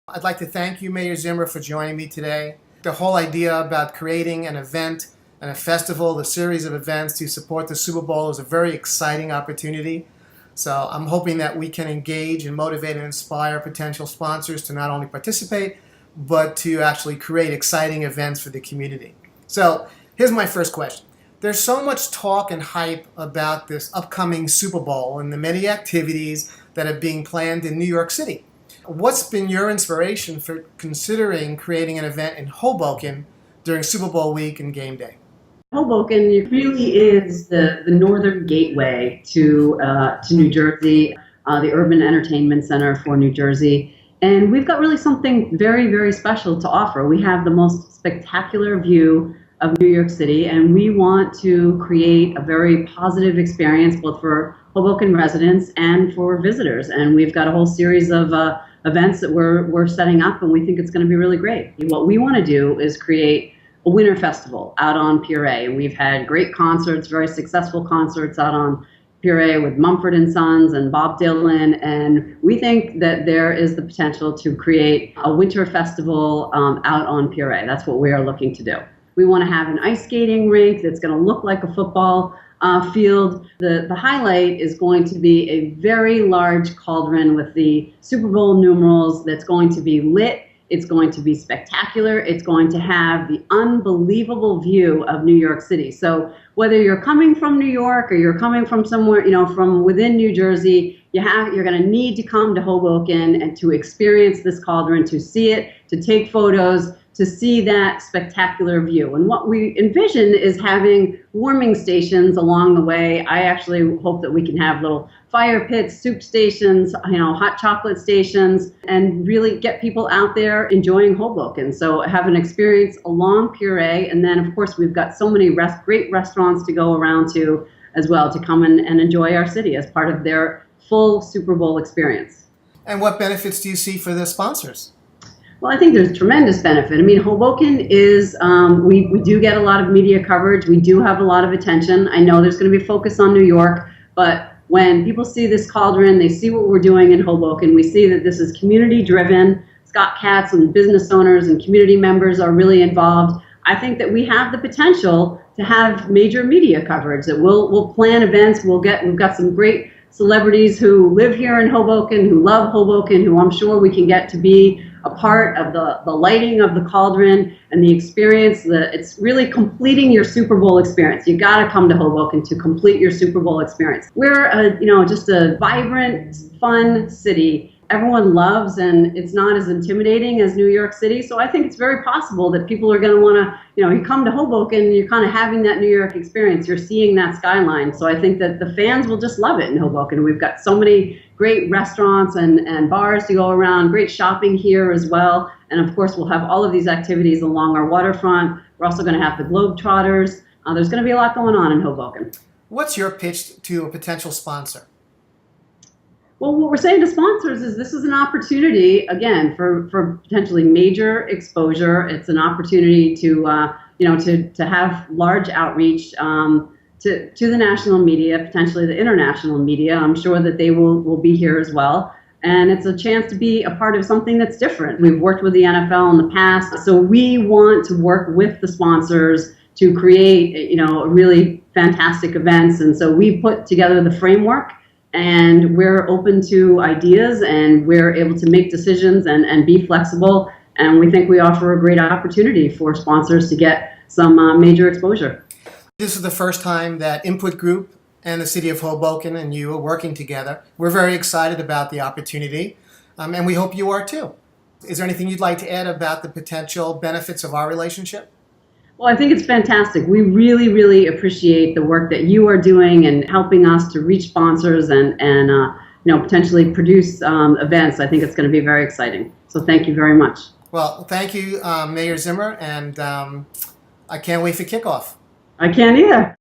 I'd like to thank you, Mayor Zimmer, for joining me today. The whole idea about creating an event and a festival, a series of events to support the Super Bowl is a very exciting opportunity. So I'm hoping that we can engage and motivate and inspire potential sponsors to not only participate, but to actually create exciting events for the community. So here's my first question. There's so much talk and hype about this upcoming Super Bowl and the many activities that are being planned in New York City. What's been your inspiration for considering creating an event in Hoboken during Super Bowl week and game day? Hoboken really is the northern gateway to New Jersey, the urban entertainment center for New Jersey. And we've got really something very, very special to offer. We have the most spectacular view of New York City, and we want to create a very positive experience both for Hoboken residents and for visitors. And we've got a whole series of events that we're setting up, and we think it's going to be really great. What we want to do is create a winter festival out on Pier A. And we've had great concerts, very successful concerts out on Pier A with Mumford and Sons and Bob Dylan, and we think that there is the potential to create a winter festival out on Pier A. That's what we are looking to do. We want to have an ice skating rink that's going to look like a football field. The highlight is going to be a very large cauldron with the Super Bowl numerals that's going to be lit. It's going to be spectacular. It's going to have the unbelievable view of New York City. So whether you're coming from New York or you're coming from somewhere, from within New Jersey, you're going to need to come to Hoboken and to experience this cauldron, to see it, to take photos, to see that spectacular view. And what we envision is having warming stations along the way. I actually hope that we can have little fire pits, soup stations, hot chocolate stations, and really get people out there enjoying Hoboken. So have an experience along Pier A, and then of course we've got so many great restaurants to go around to as well to come and enjoy our city as part of their full Super Bowl experience. And what benefits do you see for the sponsors? Well, I think there's tremendous benefit. Hoboken is, we do get a lot of media coverage. We do have a lot of attention. I know there's going to be a focus on New York, but when people see this cauldron, they see what we're doing in Hoboken. We see that this is community driven. Scott Katz and business owners and community members are really involved. I think that we have the potential to have major media coverage, that we'll plan events. We've got some great celebrities who live here in Hoboken, who love Hoboken, who I'm sure we can get to be a part of the lighting of the cauldron and the experience. It's really completing your Super Bowl experience. You got to come to Hoboken to complete your Super Bowl experience. We're just a vibrant, fun city. Everyone loves, and it's not as intimidating as New York City. So I think it's very possible that people are going to want to, you come to Hoboken, you're kind of having that New York experience. You're seeing that skyline. So I think that the fans will just love it in Hoboken. We've got so many great restaurants and bars to go around, great shopping here as well. And of course, we'll have all of these activities along our waterfront. We're also going to have the Globetrotters. There's going to be a lot going on in Hoboken. What's your pitch to a potential sponsor? Well, what we're saying to sponsors is this is an opportunity, again, for potentially major exposure. It's an opportunity to have large outreach to the national media, potentially the international media. I'm sure that they will be here as well. And it's a chance to be a part of something that's different. We've worked with the NFL in the past, so we want to work with the sponsors to create, really fantastic events. And so we put together the framework, and we're open to ideas, and we're able to make decisions and be flexible. And we think we offer a great opportunity for sponsors to get some major exposure. This is the first time that Input Group and the City of Hoboken and you are working together. We're very excited about the opportunity, and we hope you are too. Is there anything you'd like to add about the potential benefits of our relationship? Well, I think it's fantastic. We really, really appreciate the work that you are doing and helping us to reach sponsors and potentially produce events. I think it's going to be very exciting. So thank you very much. Well, thank you, Mayor Zimmer, and I can't wait for kickoff. I can't either.